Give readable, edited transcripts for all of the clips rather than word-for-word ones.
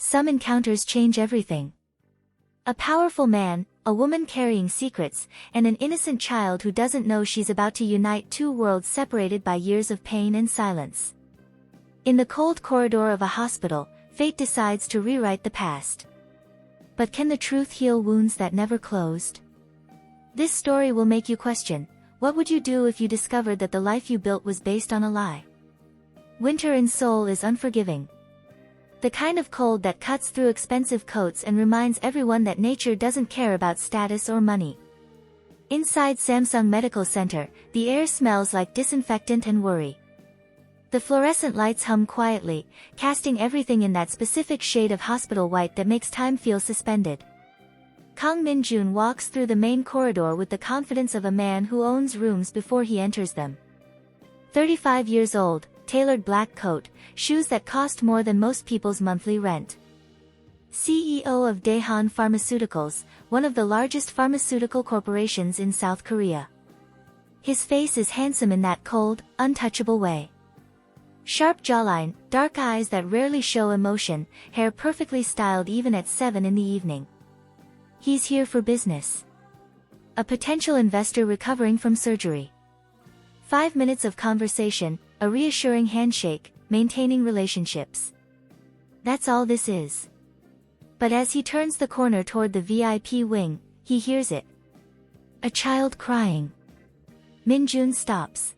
Some encounters change everything. A powerful man, a woman carrying secrets, and an innocent child who doesn't know she's about to unite two worlds separated by years of pain and silence. In the cold corridor of a hospital, fate decides to rewrite the past. But can the truth heal wounds that never closed? This story will make you question, what would you do if you discovered that the life you built was based on a lie? Winter in Seoul is unforgiving. The kind of cold that cuts through expensive coats and reminds everyone that nature doesn't care about status or money. Inside Samsung Medical Center, the air smells like disinfectant and worry. The fluorescent lights hum quietly, casting everything in that specific shade of hospital white that makes time feel suspended. Kang Min-jun walks through the main corridor with the confidence of a man who owns rooms before he enters them. 35 years old, tailored black coat, shoes that cost more than most people's monthly rent. CEO of Daehan Pharmaceuticals, one of the largest pharmaceutical corporations in South Korea. His face is handsome in that cold, untouchable way. Sharp jawline, dark eyes that rarely show emotion, hair perfectly styled even at 7 in the evening. He's here for business. A potential investor recovering from surgery. 5 minutes of conversation, a reassuring handshake, maintaining relationships. That's all this is. But as he turns the corner toward the VIP wing, he hears it. A child crying. Min-jun stops.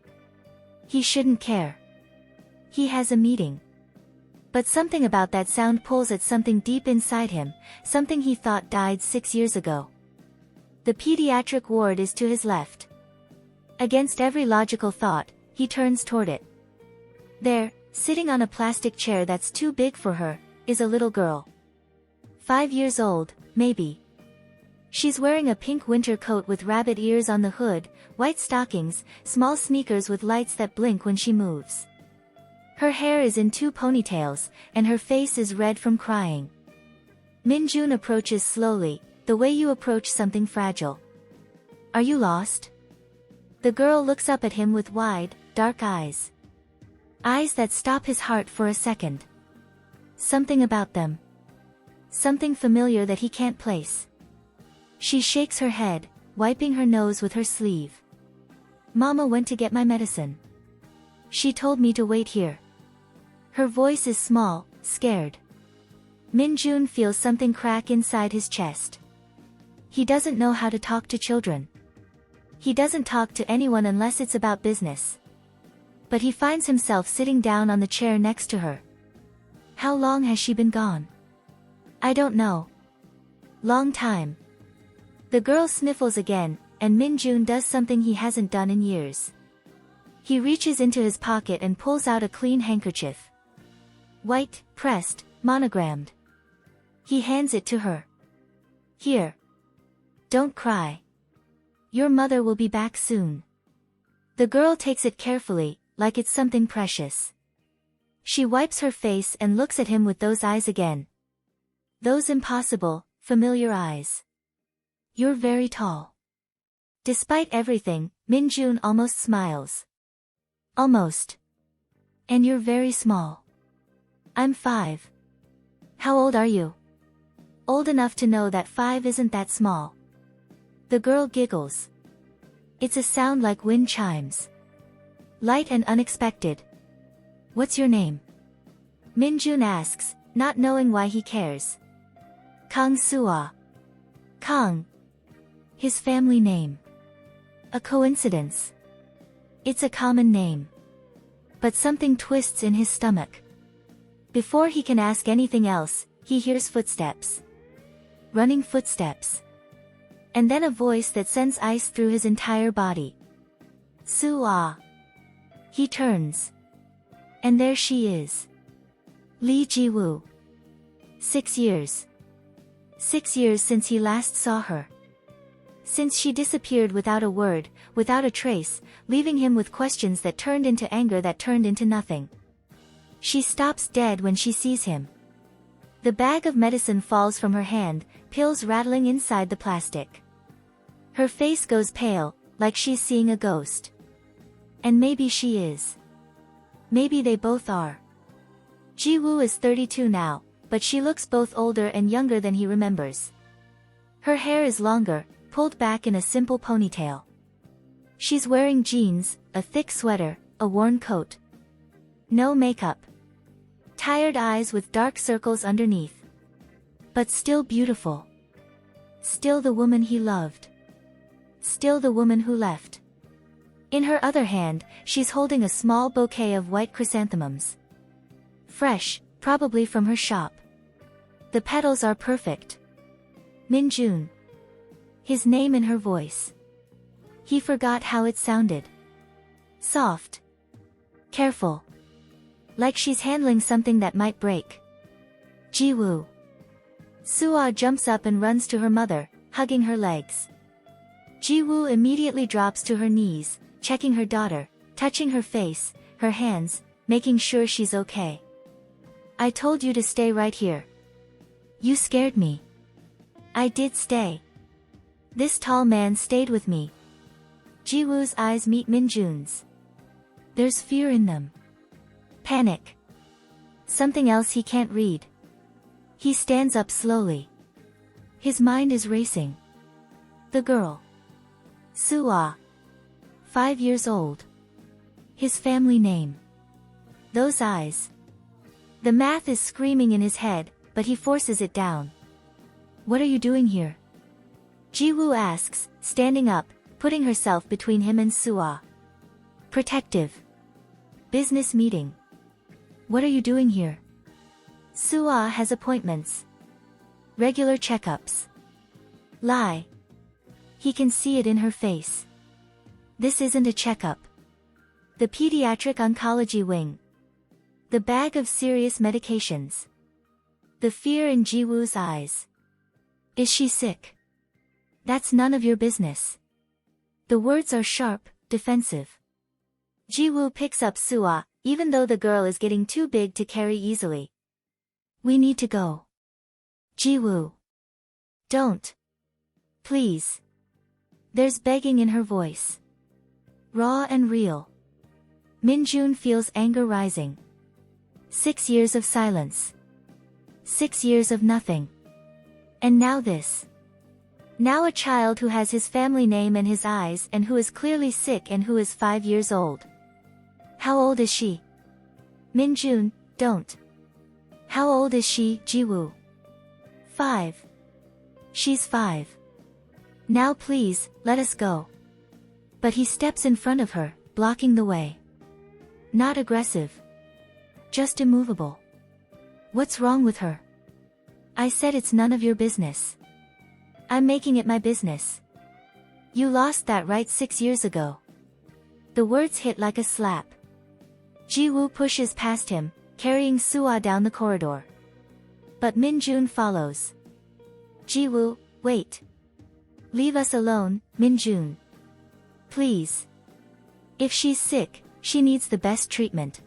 He shouldn't care. He has a meeting. But something about that sound pulls at something deep inside him, something he thought died 6 years ago. The pediatric ward is to his left. Against every logical thought, he turns toward it. There, sitting on a plastic chair that's too big for her, is a little girl. 5 years old, maybe. She's wearing a pink winter coat with rabbit ears on the hood, white stockings, small sneakers with lights that blink when she moves. Her hair is in 2 ponytails, and her face is red from crying. Min-jun approaches slowly, the way you approach something fragile. Are you lost? The girl looks up at him with wide, dark eyes. Eyes that stop his heart for a second. Something about them. Something familiar that he can't place. She shakes her head, wiping her nose with her sleeve. Mama went to get my medicine. She told me to wait here. Her voice is small, scared. Min-jun feels something crack inside his chest. He doesn't know how to talk to children. He doesn't talk to anyone unless it's about business. But he finds himself sitting down on the chair next to her. How long has she been gone? I don't know. Long time. The girl sniffles again, and Min-jun does something he hasn't done in years. He reaches into his pocket and pulls out a clean handkerchief. White, pressed, monogrammed. He hands it to her. Here. Don't cry. Your mother will be back soon. The girl takes it carefully, like it's something precious. She wipes her face and looks at him with those eyes again. Those impossible, familiar eyes. You're very tall. Despite everything, Min-jun almost smiles. Almost. And you're very small. I'm 5. How old are you? Old enough to know that 5 isn't that small. The girl giggles. It's a sound like wind chimes. Light and unexpected. What's your name? Min-jun asks, not knowing why he cares. Kang Soo-ah. Kang. His family name. A coincidence. It's a common name. But something twists in his stomach. Before he can ask anything else, he hears footsteps. Running footsteps. And then a voice that sends ice through his entire body. Soo-ah. He turns. And there she is. Lee Ji-woo. 6 years. 6 years since he last saw her. Since she disappeared without a word, without a trace, leaving him with questions that turned into anger that turned into nothing. She stops dead when she sees him. The bag of medicine falls from her hand, pills rattling inside the plastic. Her face goes pale, like she's seeing a ghost. And maybe she is. Maybe they both are. Ji-woo is 32 now, but she looks both older and younger than he remembers. Her hair is longer, pulled back in a simple ponytail. She's wearing jeans, a thick sweater, a worn coat. No makeup. Tired eyes with dark circles underneath. But still beautiful. Still the woman he loved. Still the woman who left. In her other hand, she's holding a small bouquet of white chrysanthemums. Fresh, probably from her shop. The petals are perfect. Minjun. His name in her voice. He forgot how it sounded. Soft. Careful. Like she's handling something that might break. Jiwoo. Suah jumps up and runs to her mother, hugging her legs. Jiwoo immediately drops to her knees, checking her daughter, touching her face, her hands, making sure she's okay. I told you to stay right here. You scared me. I did stay. This tall man stayed with me. Jiwoo's eyes meet Minjun's. There's fear in them. Panic. Something else he can't read. He stands up slowly. His mind is racing. The girl. Suah. 5 years old. His family name. Those eyes. The math is screaming in his head, but he forces it down. What are you doing here? Jiwoo asks, standing up, putting herself between him and Suah. Protective. Business meeting. What are you doing here? Suah has appointments. Regular checkups. Lie. He can see it in her face. This isn't a checkup. The pediatric oncology wing. The bag of serious medications. The fear in Jiwoo's eyes. Is she sick? That's none of your business. The words are sharp, defensive. Jiwoo picks up Suah, even though the girl is getting too big to carry easily. We need to go. Jiwoo. Don't. Please. There's begging in her voice. Raw and real. Minjun feels anger rising. 6 years of silence. 6 years of nothing. And now this. Now a child who has his family name and his eyes and who is clearly sick and who is 5 years old. How old is she? Minjun, don't. How old is she, Jiwoo? 5. She's 5. Now please, let us go. But he steps in front of her, blocking the way. Not aggressive. Just immovable. What's wrong with her? I said it's none of your business. I'm making it my business. You lost that right 6 years ago. The words hit like a slap. Jiwoo pushes past him, carrying Suah down the corridor. But Minjun follows. Jiwoo, wait. Leave us alone, Minjun. Please. If she's sick, she needs the best treatment.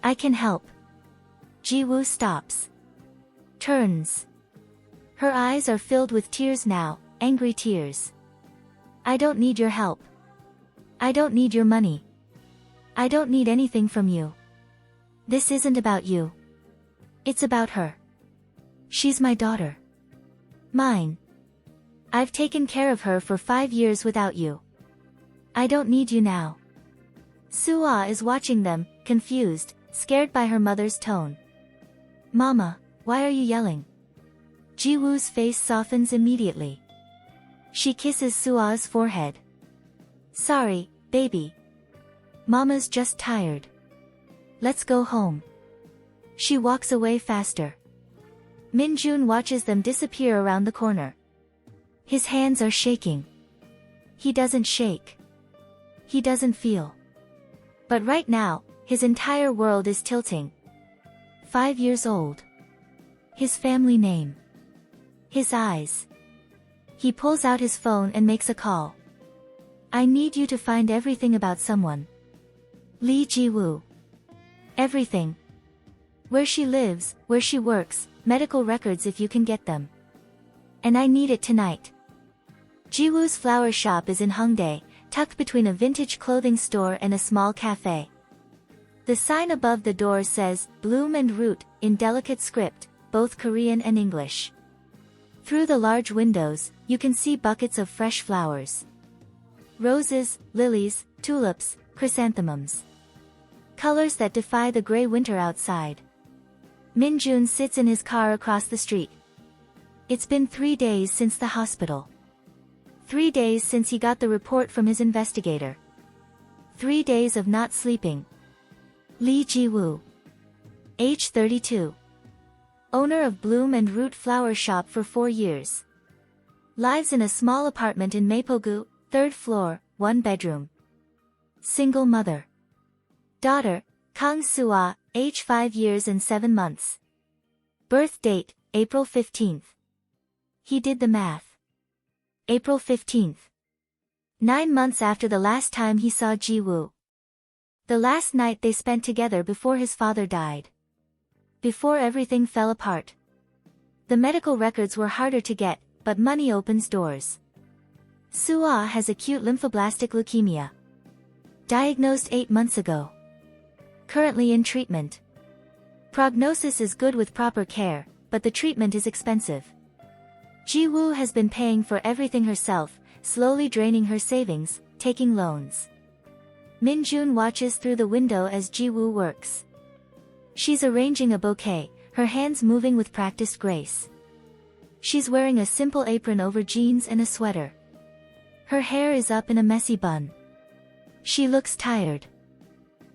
I can help. Jiwoo stops. Turns. Her eyes are filled with tears now, angry tears. I don't need your help. I don't need your money. I don't need anything from you. This isn't about you. It's about her. She's my daughter. Mine. I've taken care of her for 5 years without you. I don't need you now. Suah is watching them, confused, scared by her mother's tone. Mama, why are you yelling? Jiwoo's face softens immediately. She kisses Suah's forehead. Sorry, baby. Mama's just tired. Let's go home. She walks away faster. Minjun watches them disappear around the corner. His hands are shaking. He doesn't shake. He doesn't feel. But right now, his entire world is tilting. 5 years old. His family name. His eyes. He pulls out his phone and makes a call. I need you to find everything about someone. Lee Jiwoo. Everything. Where she lives, where she works, medical records if you can get them. And I need it tonight. Jiwoo's flower shop is in Hongdae, tucked between a vintage clothing store and a small cafe. The sign above the door says, Bloom and Root, in delicate script, both Korean and English. Through the large windows, you can see buckets of fresh flowers. Roses, lilies, tulips, chrysanthemums. Colors that defy the gray winter outside. Min-jun sits in his car across the street. It's been 3 days since the hospital. 3 days since he got the report from his investigator. 3 days of not sleeping. Lee Ji-woo, age 32. Owner of Bloom and Root Flower Shop for 4 years. Lives in a small apartment in Mapogu, 3rd floor, 1 bedroom. Single mother. Daughter, Kang Soo-ah, age 5 years and 7 months. Birth date, April 15th. He did the math. April 15th. 9 months after the last time he saw Ji-woo. The last night they spent together before his father died. Before everything fell apart. The medical records were harder to get, but money opens doors. Soo-ah has acute lymphoblastic leukemia. Diagnosed 8 months ago. Currently in treatment. Prognosis is good with proper care, but the treatment is expensive. Ji-woo has been paying for everything herself, slowly draining her savings, taking loans. Min-jun watches through the window as Ji-woo works. She's arranging a bouquet, her hands moving with practiced grace. She's wearing a simple apron over jeans and a sweater. Her hair is up in a messy bun. She looks tired.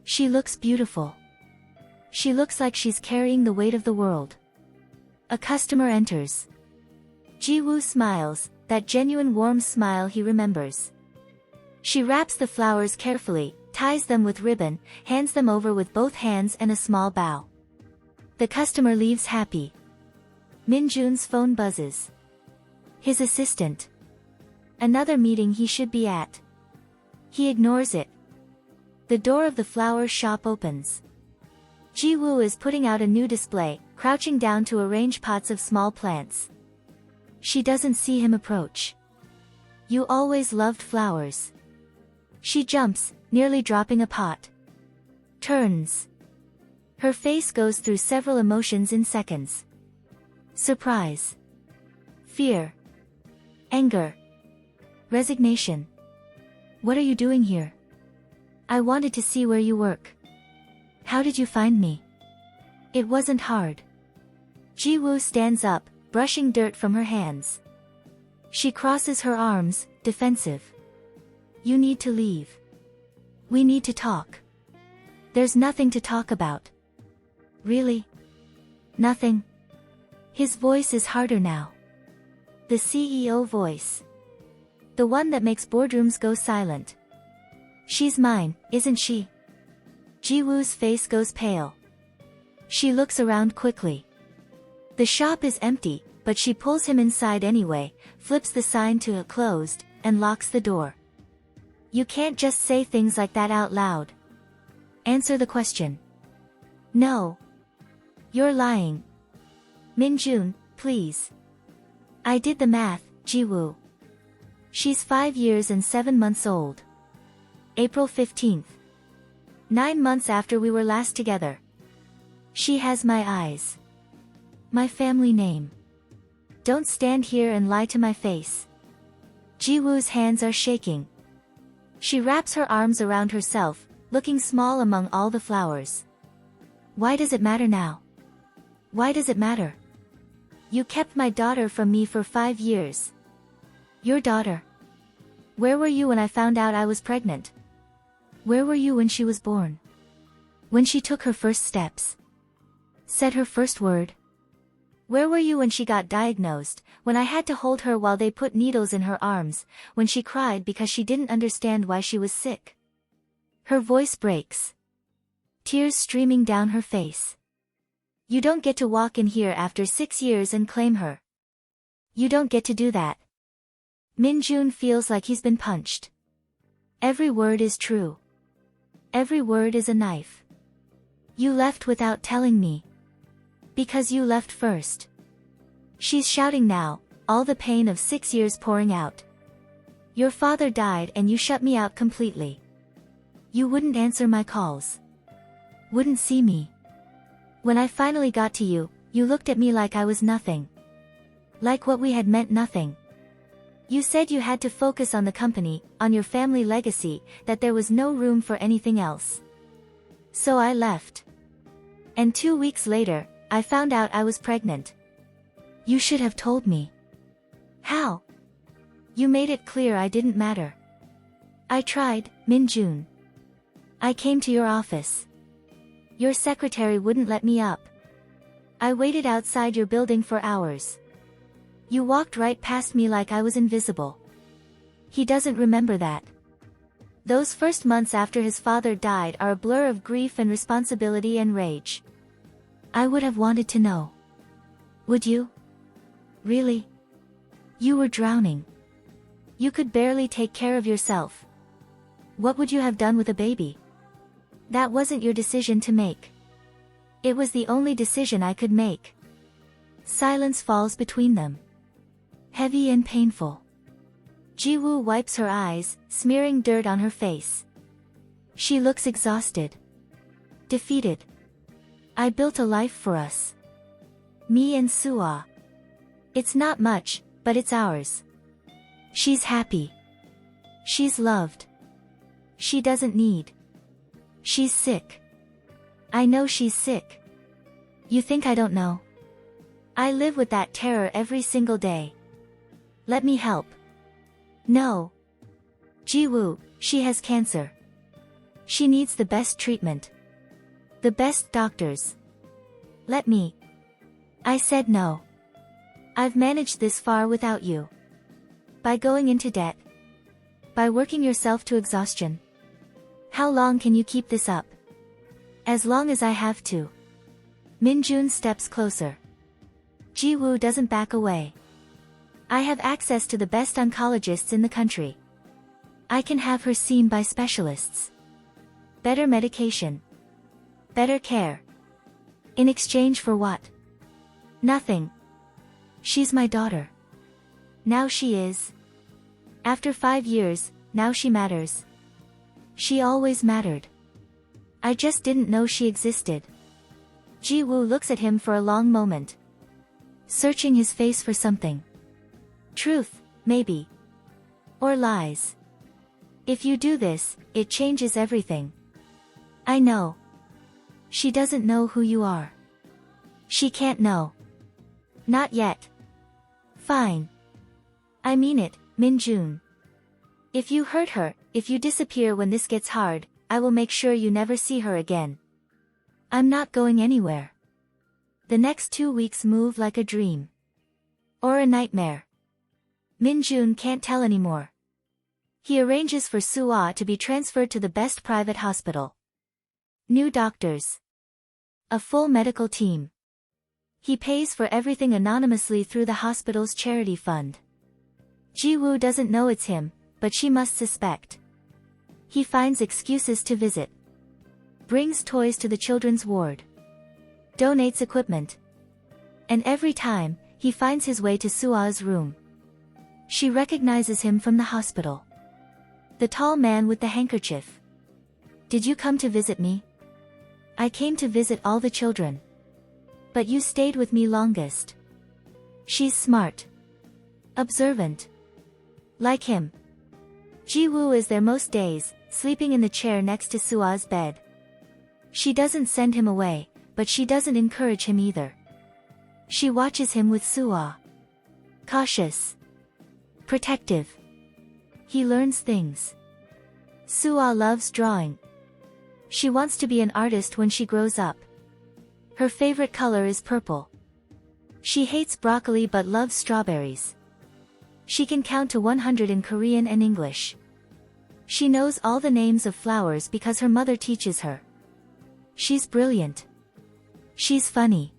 She looks beautiful. She looks like she's carrying the weight of the world. A customer enters. Ji-woo smiles, that genuine warm smile he remembers. She wraps the flowers carefully, ties them with ribbon, hands them over with both hands and a small bow. The customer leaves happy. Min-jun's phone buzzes. His assistant. Another meeting he should be at. He ignores it. The door of the flower shop opens. Ji-woo is putting out a new display, crouching down to arrange pots of small plants. She doesn't see him approach. You always loved flowers. She jumps, nearly dropping a pot. Turns. Her face goes through several emotions in seconds. Surprise. Fear. Anger. Resignation. What are you doing here? I wanted to see where you work. How did you find me? It wasn't hard. Ji-woo stands up, brushing dirt from her hands. She crosses her arms, defensive. You need to leave. We need to talk. There's nothing to talk about. Really? Nothing? His voice is harder now. The CEO voice. The one that makes boardrooms go silent. She's mine, isn't she? Ji-woo's face goes pale. She looks around quickly. The shop is empty, but she pulls him inside anyway, flips the sign to a closed, and locks the door. You can't just say things like that out loud. Answer the question. No. You're lying. Min-jun, please. I did the math, Ji-woo. She's 5 years and 7 months old. April 15th. 9 months after we were last together. She has my eyes. My family name. Don't stand here and lie to my face. Ji-woo's hands are shaking. She wraps her arms around herself, looking small among all the flowers. Why does it matter now? Why does it matter? You kept my daughter from me for 5 years. Your daughter. Where were you when I found out I was pregnant? Where were you when she was born? When she took her first steps? Said her first word? Where were you when she got diagnosed, when I had to hold her while they put needles in her arms, when she cried because she didn't understand why she was sick? Her voice breaks. Tears streaming down her face. You don't get to walk in here after 6 years and claim her. You don't get to do that. Min-jun feels like he's been punched. Every word is true. Every word is a knife. You left without telling me. Because you left first. She's shouting now, all the pain of 6 years pouring out. Your father died and you shut me out completely. You wouldn't answer my calls. Wouldn't see me. When I finally got to you, You looked at me like I was nothing. Like what we had meant nothing. You said you had to focus on the company, on your family legacy, that there was no room for anything else. So I left. And 2 weeks later, I found out I was pregnant. You should have told me. How? You made it clear I didn't matter. I tried, Min-jun. I came to your office. Your secretary wouldn't let me up. I waited outside your building for hours. You walked right past me like I was invisible. He doesn't remember that. Those first months after his father died are a blur of grief and responsibility and rage. I would have wanted to know. Would you? Really? You were drowning. You could barely take care of yourself. What would you have done with a baby? That wasn't your decision to make. It was the only decision I could make. Silence falls between them. Heavy and painful. Ji-woo wipes her eyes, smearing dirt on her face. She looks exhausted. Defeated. I built a life for us. Me and Suah. It's not much, but it's ours. She's happy. She's loved. She doesn't need. She's sick. I know she's sick. You think I don't know? I live with that terror every single day. Let me help. No. Ji-woo, she has cancer. She needs the best treatment. The best doctors. Let me. I said no. I've managed this far without you. By going into debt. By working yourself to exhaustion. How long can you keep this up? As long as I have to. Min-jun steps closer. Ji-woo doesn't back away. I have access to the best oncologists in the country. I can have her seen by specialists. Better medication. Better care. In exchange for what? Nothing. She's my daughter. Now she is. After 5 years, now she matters. She always mattered. I just didn't know she existed. Ji-woo looks at him for a long moment. Searching his face for something. Truth, maybe. Or lies. If you do this, it changes everything. I know. She doesn't know who you are. She can't know. Not yet. Fine. I mean it, Min-jun. If you hurt her, if you disappear when this gets hard, I will make sure you never see her again. I'm not going anywhere. The next 2 weeks move like a dream. Or a nightmare. Min-jun can't tell anymore. He arranges for Suah to be transferred to the best private hospital. New doctors. A full medical team. He pays for everything anonymously through the hospital's charity fund. Ji-woo doesn't know it's him, but she must suspect. He finds excuses to visit. Brings toys to the children's ward. Donates equipment. And every time, he finds his way to Suah's room. She recognizes him from the hospital. The tall man with the handkerchief. Did you come to visit me? I came to visit all the children. But you stayed with me longest. She's smart. Observant. Like him. Ji-woo is there most days, sleeping in the chair next to Suah's bed. She doesn't send him away, but she doesn't encourage him either. She watches him with Suah. Cautious. Protective. He learns things. Suah loves drawing. She wants to be an artist when she grows up. Her favorite color is purple. She hates broccoli but loves strawberries. She can count to 100 in Korean and English. She knows all the names of flowers because her mother teaches her. She's brilliant. She's funny.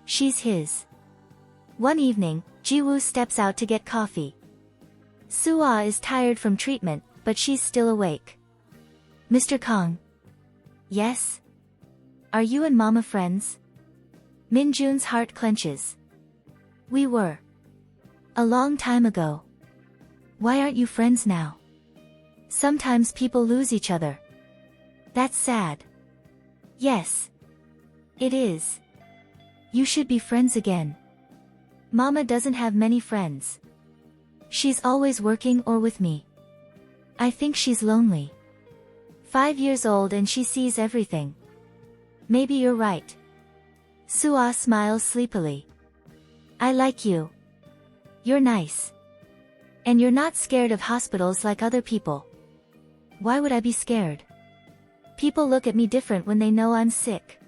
She's his. One evening, Ji-woo steps out to get coffee. Suah is tired from treatment, but she's still awake. Mr. Kong. Yes? Are you and Mama friends? Min-jun's heart clenches. We were. A long time ago. Why aren't you friends now? Sometimes people lose each other. That's sad. Yes. It is. You should be friends again. Mama doesn't have many friends. She's always working or with me. I think she's lonely. 5 years old and she sees everything. Maybe you're right. Suah smiles sleepily. I like you. You're nice. And you're not scared of hospitals like other people. Why would I be scared? People look at me different when they know I'm sick.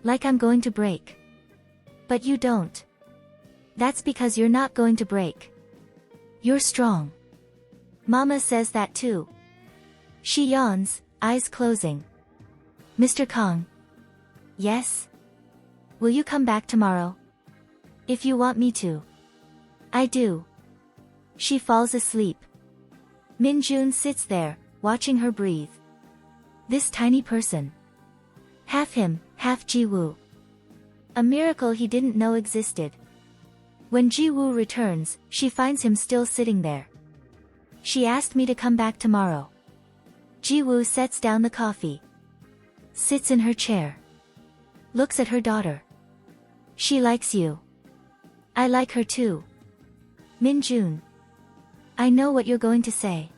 Like I'm going to break. But you don't. That's because you're not going to break. You're strong. Mama says that too. She yawns, eyes closing. Mr. Kang. Yes? Will you come back tomorrow? If you want me to. I do. She falls asleep. Minjun sits there, watching her breathe. This tiny person. Half him, half Jiwoo. A miracle he didn't know existed. When Jiwoo returns, she finds him still sitting there. She asked me to come back tomorrow. Jiwoo sets down the coffee. Sits in her chair. Looks at her daughter. She likes you. I like her too. Minjun. I know what you're going to say.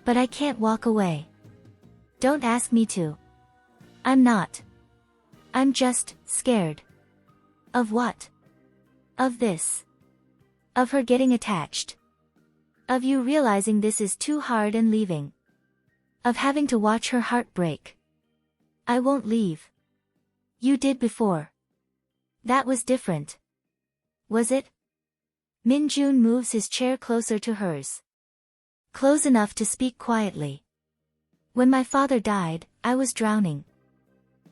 But I can't walk away. Don't ask me to. I'm not. I'm just scared. Of what? Of this. Of her getting attached. Of you realizing this is too hard and leaving. Of having to watch her heart break. I won't leave. You did before. That was different. Was it? Minjun moves his chair closer to hers. Close enough to speak quietly. When my father died, I was drowning.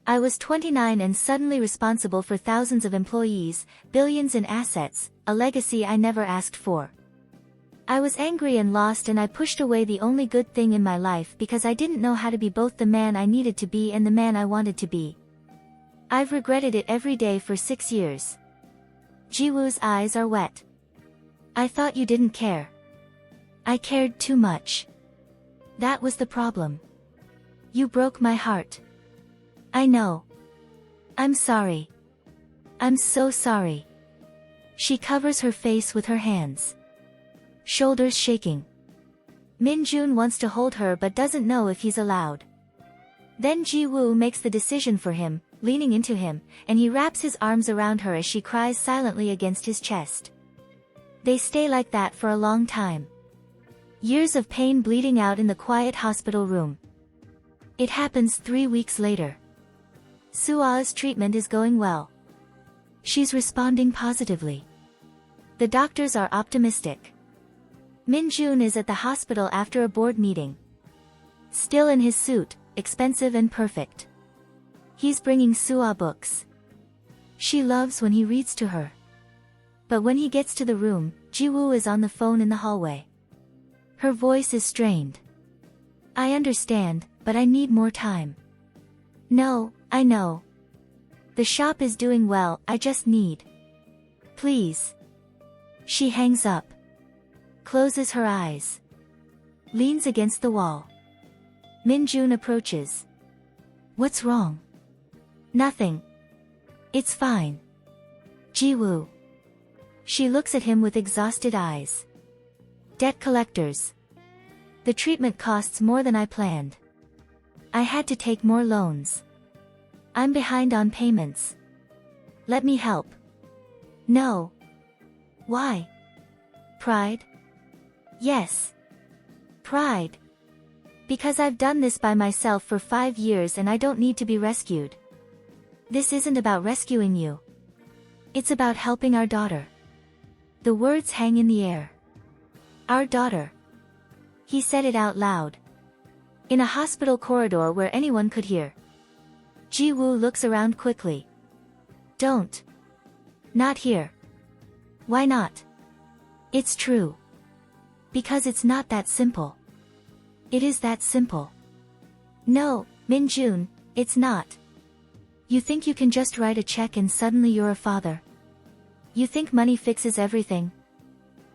I was 29 and suddenly responsible for thousands of employees, billions in assets, a legacy I never asked for. I was angry and lost and I pushed away the only good thing in my life because I didn't know how to be both the man I needed to be and the man I wanted to be. I've regretted it every day for 6 years. Jiwoo's eyes are wet. I thought you didn't care. I cared too much. That was the problem. You broke my heart. I know. I'm sorry. I'm so sorry. She covers her face with her hands. Shoulders shaking. Minjun wants to hold her but doesn't know if he's allowed. Then Jiwoo makes the decision for him, leaning into him, and he wraps his arms around her as she cries silently against his chest. They stay like that for a long time. Years of pain bleeding out in the quiet hospital room. It happens 3 weeks later. Suah's treatment is going well. She's responding positively. The doctors are optimistic. Minjun is at the hospital after a board meeting. Still in his suit, expensive and perfect. He's bringing Suah books. She loves when he reads to her. But when he gets to the room, Jiwoo is on the phone in the hallway. Her voice is strained. I understand, but I need more time. No, I know. The shop is doing well, I just need. Please. She hangs up. Closes her eyes. Leans against the wall. Minjun approaches. What's wrong? Nothing. It's fine. Jiwoo. She looks at him with exhausted eyes. Debt collectors. The treatment costs more than I planned. I had to take more loans. I'm behind on payments. Let me help. No. Why? Pride? Yes. Pride. Because I've done this by myself for 5 years and I don't need to be rescued. This isn't about rescuing you. It's about helping our daughter. The words hang in the air. Our daughter. He said it out loud. In a hospital corridor where anyone could hear. Jiwoo looks around quickly. Don't. Not here. Why not? It's true. Because it's not that simple. It is that simple. No, Minjun, it's not. You think you can just write a check and suddenly you're a father? You think money fixes everything?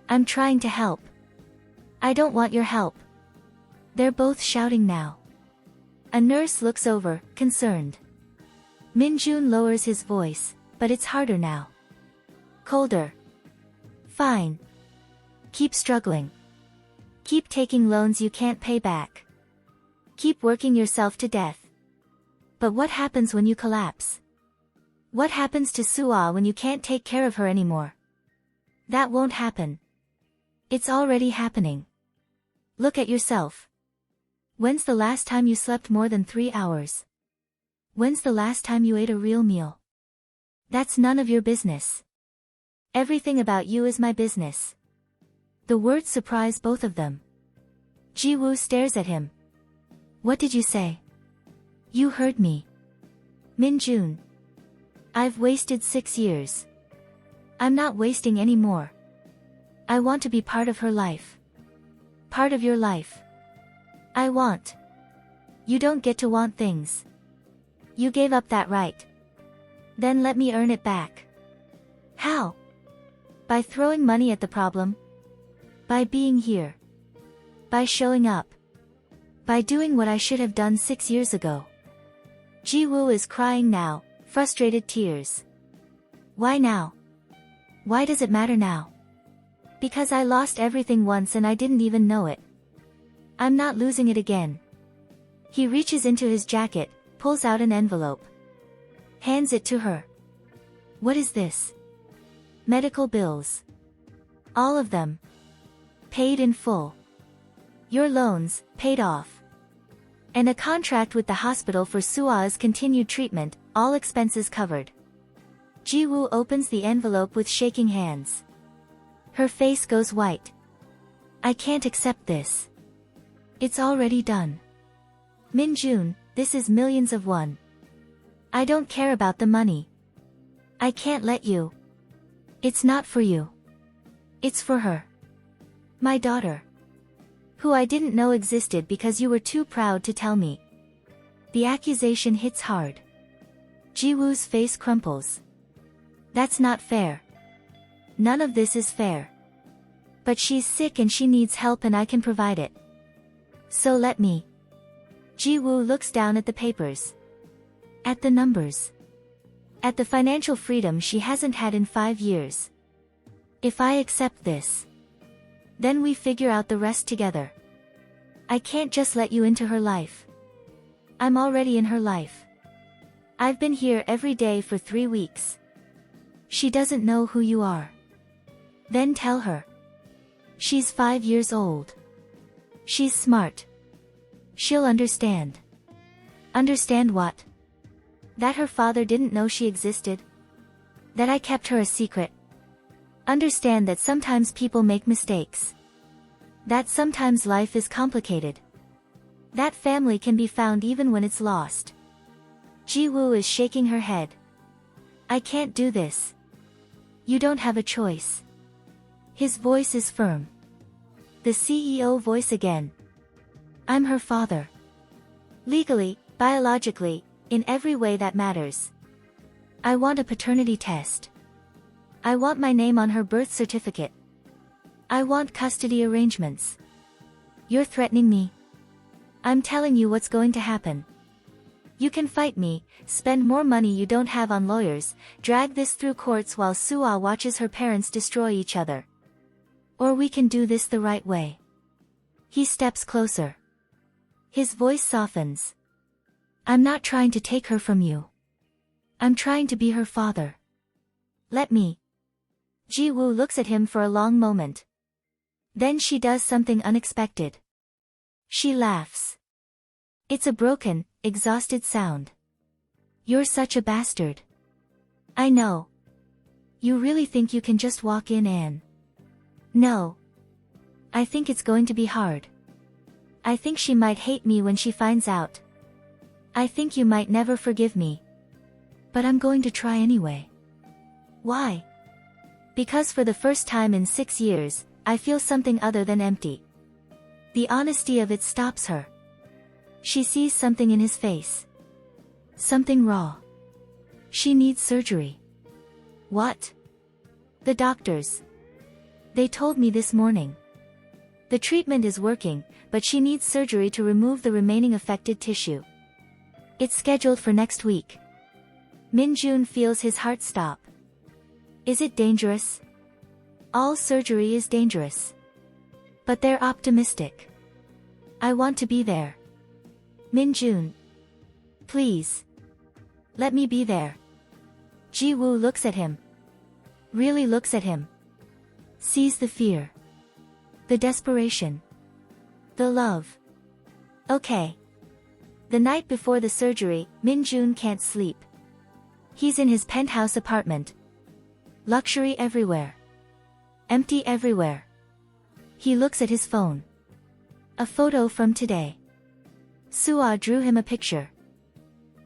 I'm trying to help. I don't want your help. They're both shouting now. A nurse looks over, concerned. Minjun lowers his voice. but it's harder now. Colder. Fine. Keep struggling. Keep taking loans you can't pay back. Keep working yourself to death. But what happens when you collapse? What happens to Suah when you can't take care of her anymore? That won't happen. It's already happening. Look at yourself. When's the last time you slept more than 3 hours? When's the last time you ate a real meal? That's none of your business. Everything about you is my business. The words surprise both of them. Ji-woo stares at him. What did you say? You heard me. Min-jun. I've wasted 6 years. I'm not wasting any more. I want to be part of her life. Part of your life. I want. You don't get to want things. You gave up that right. Then let me earn it back. How? By throwing money at the problem? By being here. By showing up. By doing what I should have done 6 years ago. Ji-woo is crying now, frustrated tears. Why now? Why does it matter now? Because I lost everything once and I didn't even know it. I'm not losing it again. He reaches into his jacket, pulls out an envelope. Hands it to her. What is this? Medical bills. All of them. Paid in full. Your loans, paid off. And a contract with the hospital for Suah's continued treatment, all expenses covered. Ji-woo opens the envelope with shaking hands. Her face goes white. I can't accept this. It's already done. Min-jun, this is millions of won. I don't care about the money. I can't let you. It's not for you. It's for her. My daughter. Who I didn't know existed because you were too proud to tell me. The accusation hits hard. Ji-woo's face crumples. That's not fair. None of this is fair. But she's sick and she needs help and I can provide it. So let me. Ji-woo looks down at the papers. At the numbers. At the financial freedom she hasn't had in 5 years. If I accept this, then we figure out the rest together. I can't just let you into her life. I'm already in her life. I've been here every day for 3 weeks. She doesn't know who you are. Then tell her. She's 5 years old. She's smart. She'll understand. Understand what? That her father didn't know she existed? That I kept her a secret? Understand that sometimes people make mistakes. That sometimes life is complicated. That family can be found even when it's lost. Ji-woo is shaking her head. I can't do this. You don't have a choice. His voice is firm. The CEO voice again. I'm her father. Legally, biologically, in every way that matters. I want a paternity test. I want my name on her birth certificate. I want custody arrangements. You're threatening me. I'm telling you what's going to happen. You can fight me, spend more money you don't have on lawyers, drag this through courts while Suah watches her parents destroy each other. Or we can do this the right way. He steps closer. His voice softens. I'm not trying to take her from you. I'm trying to be her father. Let me. Ji-woo looks at him for a long moment. Then she does something unexpected. She laughs. It's a broken, exhausted sound. You're such a bastard. I know. You really think you can just walk in and... No. I think it's going to be hard. I think she might hate me when she finds out. I think you might never forgive me. But I'm going to try anyway. Why? Because for the first time in 6 years, I feel something other than empty. The honesty of it stops her. She sees something in his face. Something raw. She needs surgery. What? The doctors. They told me this morning. The treatment is working, but she needs surgery to remove the remaining affected tissue. It's scheduled for next week. Min-jun feels his heart stop. Is it dangerous? All surgery is dangerous. But they're optimistic. I want to be there. Min-jun. Please. Let me be there. Ji-woo looks at him. Really looks at him. Sees the fear. The desperation. The love. Okay. The night before the surgery, Min-jun can't sleep. He's in his penthouse apartment. Luxury everywhere. Empty everywhere. He looks at his phone. A photo from today. Suah drew him a picture.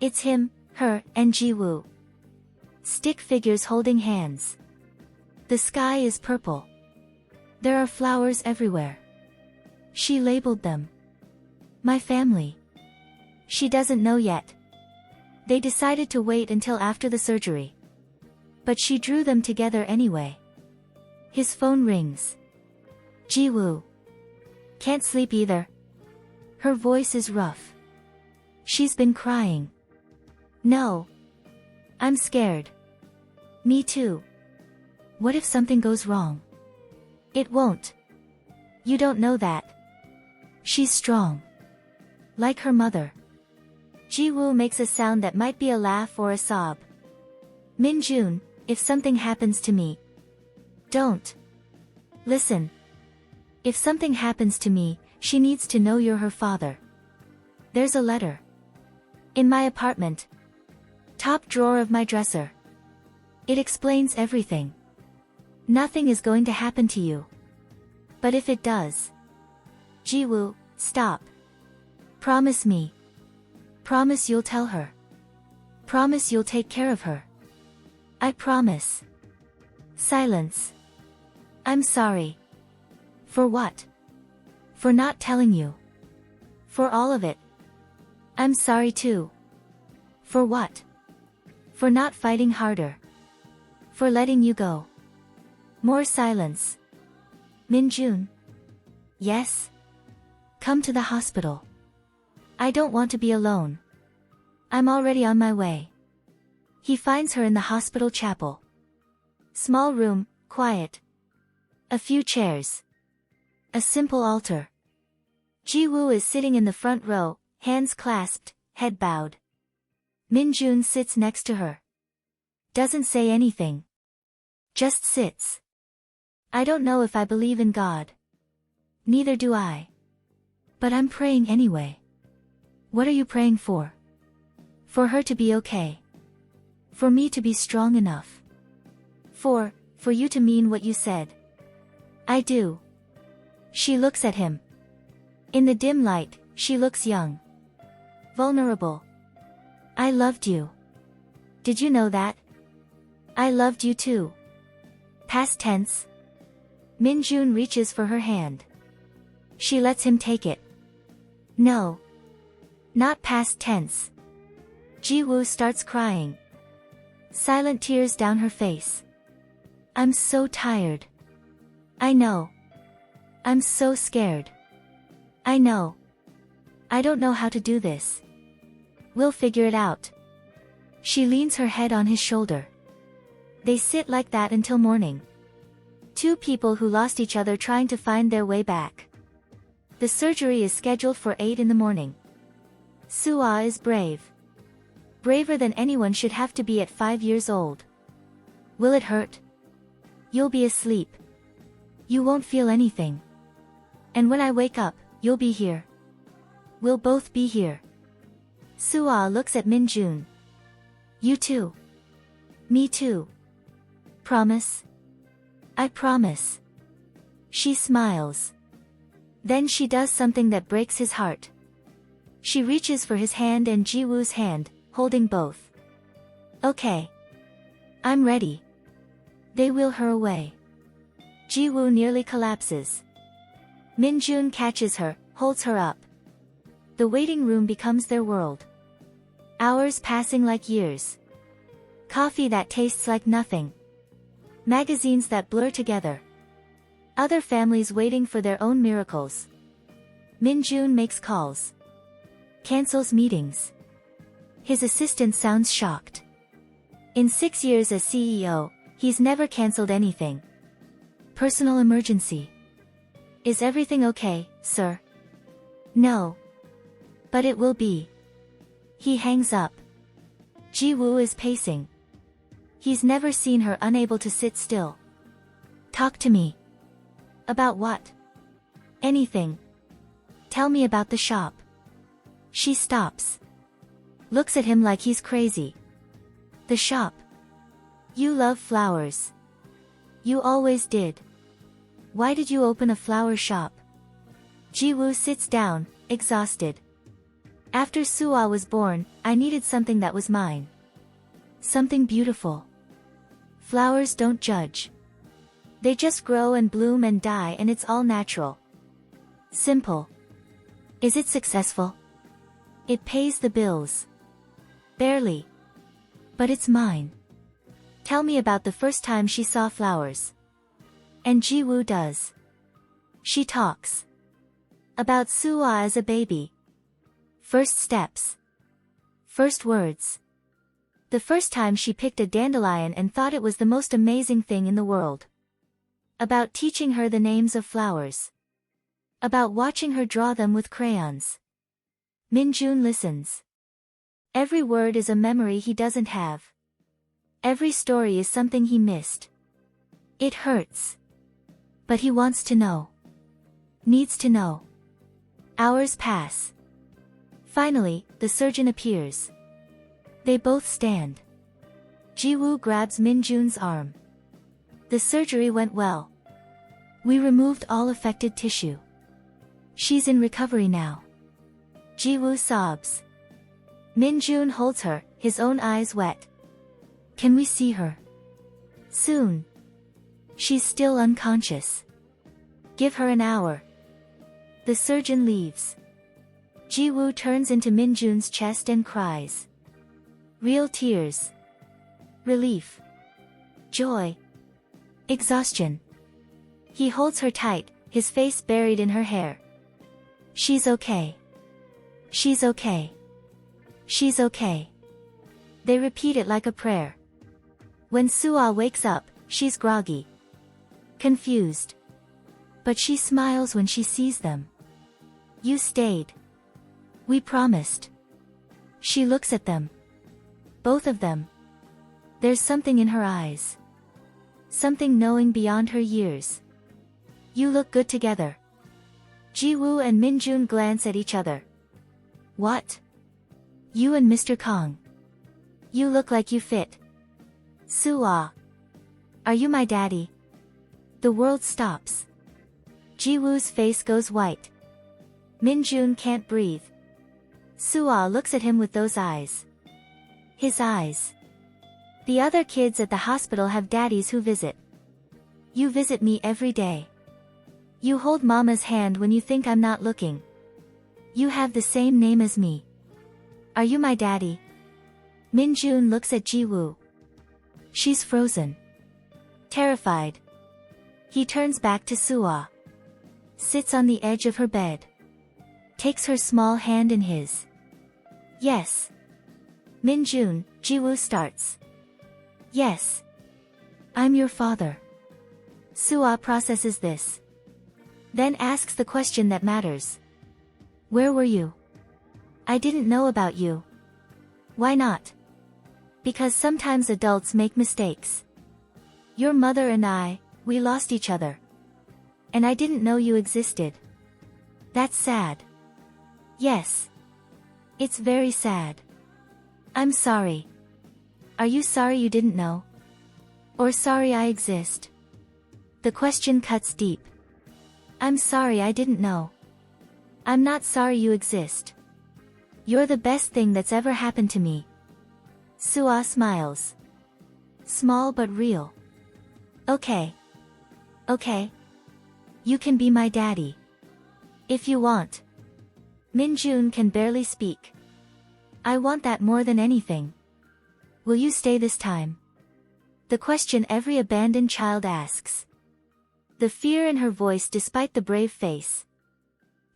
It's him, her, and Ji-woo. Stick figures holding hands. The sky is purple. There are flowers everywhere. She labeled them. My family. She doesn't know yet. They decided to wait until after the surgery. But she drew them together anyway. His phone rings. Ji-woo. Can't sleep either. Her voice is rough. She's been crying. No. I'm scared. Me too. What if something goes wrong? It won't. You don't know that. She's strong. Like her mother. Ji-woo makes a sound that might be a laugh or a sob. Min-jun, if something happens to me. Don't. Listen. If something happens to me, she needs to know you're her father. There's a letter. In my apartment. Top drawer of my dresser. It explains everything. Nothing is going to happen to you. But if it does. Ji-woo, stop. Promise me. Promise you'll tell her. Promise you'll take care of her. I promise. Silence. I'm sorry. For what? For not telling you. For all of it. I'm sorry too. For what? For not fighting harder. For letting you go. More silence. Min-jun. Yes? Come to the hospital. I don't want to be alone. I'm already on my way. He finds her in the hospital chapel. Small room, quiet. A few chairs. A simple altar. Ji-woo is sitting in the front row, hands clasped, head bowed. Min-jun sits next to her. Doesn't say anything. Just sits. I don't know if I believe in God. Neither do I. But I'm praying anyway. What are you praying for? For her to be okay. For me to be strong enough. For you to mean what you said. I do. She looks at him. In the dim light, she looks young. Vulnerable. I loved you. Did you know that? I loved you too. Past tense. Min-jun reaches for her hand. She lets him take it. No. Not past tense. Ji-woo starts crying. Silent tears down her face. I'm so tired. I know. I'm so scared. I know. I don't know how to do this. We'll figure it out. She leans her head on his shoulder. They sit like that until morning. Two people who lost each other trying to find their way back. The surgery is scheduled for 8 in the morning. Suah is brave. Braver than anyone should have to be at 5 years old. Will it hurt? You'll be asleep. You won't feel anything. And when I wake up, you'll be here. We'll both be here. Suah looks at Min-jun. You too. Me too. Promise? I promise. She smiles. Then she does something that breaks his heart. She reaches for his hand and Ji-woo's hand, holding both. Okay. I'm ready. They wheel her away. Ji-woo nearly collapses. Min-jun catches her, holds her up. The waiting room becomes their world. Hours passing like years. Coffee that tastes like nothing. Magazines that blur together. Other families waiting for their own miracles. Min-jun makes calls. Cancels meetings. His assistant sounds shocked. In 6 years as CEO, he's never cancelled anything. Personal emergency. Is everything okay, sir? No. But it will be. He hangs up. Ji-woo is pacing. He's never seen her unable to sit still. Talk to me. About what? Anything. Tell me about the shop. She stops. Looks at him like he's crazy. The shop. You love flowers. You always did. Why did you open a flower shop? Ji-woo sits down, exhausted. After Suah was born, I needed something that was mine. Something beautiful. Flowers don't judge. They just grow and bloom and die, and it's all natural. Simple. Is it successful? It pays the bills. Barely. But it's mine. Tell me about the first time she saw flowers. And Ji-woo does. She talks. About Suah as a baby. First steps. First words. The first time she picked a dandelion and thought it was the most amazing thing in the world. About teaching her the names of flowers. About watching her draw them with crayons. Min-jun listens. Every word is a memory he doesn't have. Every story is something he missed. It hurts. But he wants to know. Needs to know. Hours pass. Finally, the surgeon appears. They both stand. Ji-woo grabs Min-jun's arm. The surgery went well. We removed all affected tissue. She's in recovery now. Ji-woo sobs. Min-jun holds her, his own eyes wet. Can we see her? Soon. She's still unconscious. Give her an hour. The surgeon leaves. Ji-woo turns into Min-jun's chest and cries. Real tears. Relief. Joy. Exhaustion. He holds her tight, his face buried in her hair. She's okay. She's okay. She's okay. They repeat it like a prayer. When Suah wakes up, she's groggy. Confused. But she smiles when she sees them. You stayed. We promised. She looks at them. Both of them. There's something in her eyes. Something knowing beyond her years. You look good together. Ji-woo and Min-jun glance at each other. What? You and Mr. Kong. You look like you fit. Suah. Are you my daddy? The world stops. Ji-woo's face goes white. Min-jun can't breathe. Suah looks at him with those eyes. His eyes. The other kids at the hospital have daddies who visit. You visit me every day. You hold mama's hand when you think I'm not looking. You have the same name as me. Are you my daddy? Min-jun looks at Ji-woo. She's frozen. Terrified. He turns back to Suah. Sits on the edge of her bed. Takes her small hand in his. Yes. Min-jun, Ji-woo starts. Yes. I'm your father. Suah processes this. Then asks the question that matters. Where were you? I didn't know about you. Why not? Because sometimes adults make mistakes. Your mother and I, we lost each other. And I didn't know you existed. That's sad. Yes. It's very sad. I'm sorry. Are you sorry you didn't know? Or sorry I exist? The question cuts deep. I'm sorry I didn't know. I'm not sorry you exist. You're the best thing that's ever happened to me. Suah smiles. Small but real. Okay. Okay. You can be my daddy. If you want. Min-jun can barely speak. I want that more than anything. Will you stay this time? The question every abandoned child asks. The fear in her voice despite the brave face.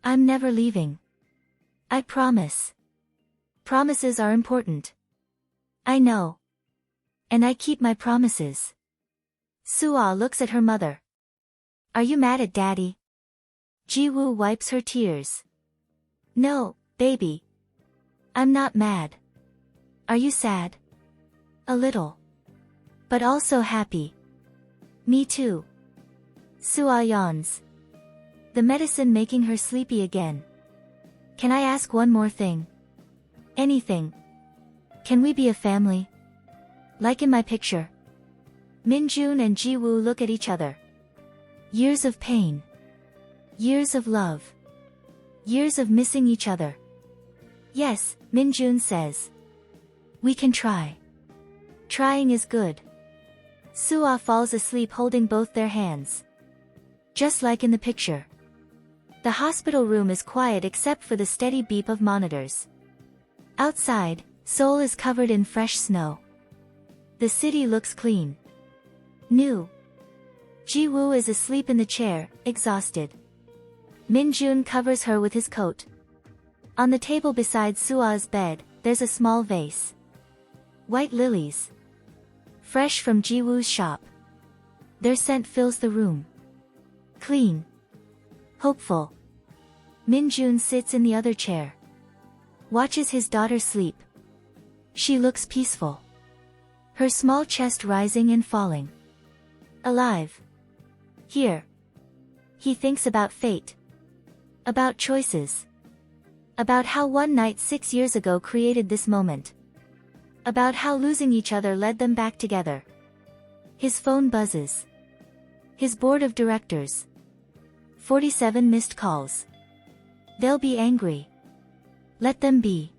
I'm never leaving. I promise. Promises are important. I know. And I keep my promises. Suah looks at her mother. Are you mad at Daddy? Ji-woo wipes her tears. No, baby. I'm not mad. Are you sad? A little. But also happy. Me too. Suah yawns. The medicine making her sleepy again. Can I ask one more thing? Anything. Can we be a family? Like in my picture. Minjun and Ji-woo look at each other. Years of pain. Years of love. Years of missing each other. Yes, Minjun says. We can try. Trying is good. Suah falls asleep holding both their hands. Just like in the picture. The hospital room is quiet except for the steady beep of monitors. Outside, Seoul is covered in fresh snow. The city looks clean. New. Ji-woo is asleep in the chair, exhausted. Minjun covers her with his coat. On the table beside Suah's bed, there's a small vase. White lilies. Fresh from Ji-woo's shop. Their scent fills the room. Clean. Hopeful. Minjun sits in the other chair. Watches his daughter sleep. She looks peaceful. Her small chest rising and falling. Alive. Here. He thinks about fate. About choices. About how one night 6 years ago created this moment. About how losing each other led them back together. His phone buzzes. His board of directors. 47 missed calls. They'll be angry. Let them be.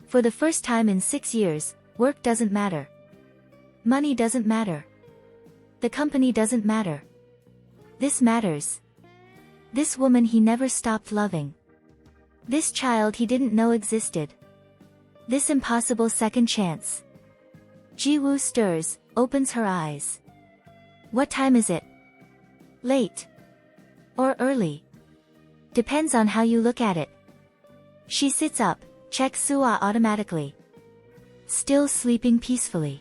For the first time in 6 years, work doesn't matter. Money doesn't matter. The company doesn't matter. This matters. This woman he never stopped loving. This child he didn't know existed. This impossible second chance. Ji-woo stirs, opens her eyes. What time is it? Late. Or early. Depends on how you look at it. She sits up, checks Suah automatically. Still sleeping peacefully.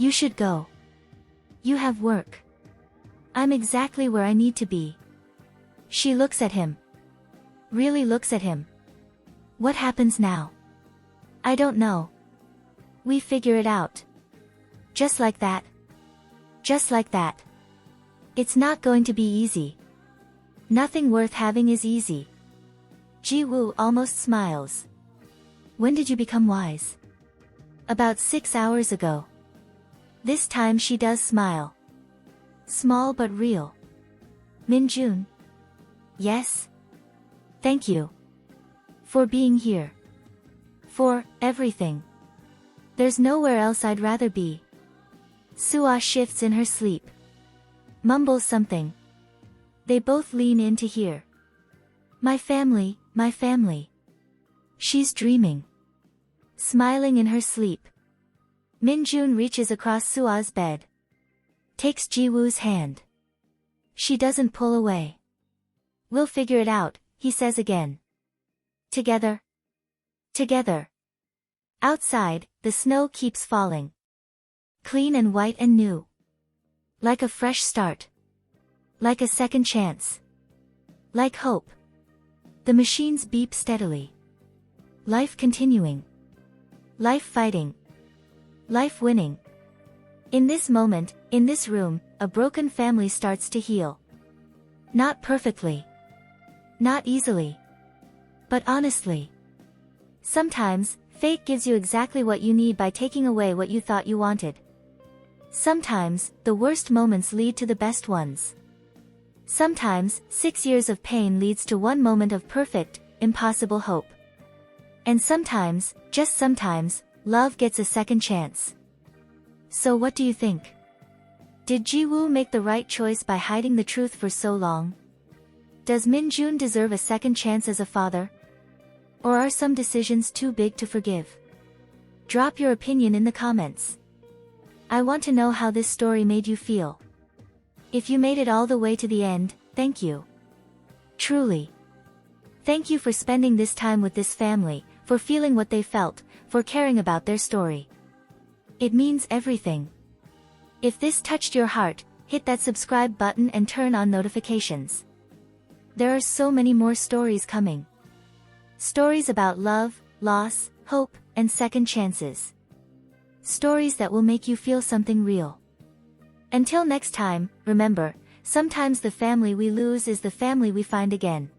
You should go. You have work. I'm exactly where I need to be. She looks at him. Really looks at him. What happens now? I don't know. We figure it out. Just like that. Just like that. It's not going to be easy. Nothing worth having is easy. Ji-woo almost smiles. When did you become wise? About 6 hours ago. This time she does smile. Small but real. Minjun. Yes? Thank you. For being here. For everything. There's nowhere else I'd rather be. Suah shifts in her sleep. Mumbles something. They both lean in to hear. My family, my family. She's dreaming. Smiling in her sleep. Minjun reaches across Suah's bed. Takes Ji-woo's hand. She doesn't pull away. We'll figure it out, he says again. Together. Together. Outside, the snow keeps falling. Clean and white and new. Like a fresh start. Like a second chance. Like hope. The machines beep steadily. Life continuing. Life fighting. Life winning. In this moment, in this room, a broken family starts to heal. Not perfectly. Not easily. But honestly. Sometimes, fate gives you exactly what you need by taking away what you thought you wanted. Sometimes, the worst moments lead to the best ones. Sometimes, 6 years of pain leads to one moment of perfect, impossible hope. And sometimes, just sometimes, love gets a second chance. So what do you think? Did Ji-woo make the right choice by hiding the truth for so long? Does Minjun deserve a second chance as a father? Or are some decisions too big to forgive? Drop your opinion in the comments. I want to know how this story made you feel. If you made it all the way to the end, thank you. Truly. Thank you for spending this time with this family, for feeling what they felt, for caring about their story. It means everything. If this touched your heart, hit that subscribe button and turn on notifications. There are so many more stories coming. Stories about love, loss, hope, and second chances. Stories that will make you feel something real. Until next time, remember, sometimes the family we lose is the family we find again.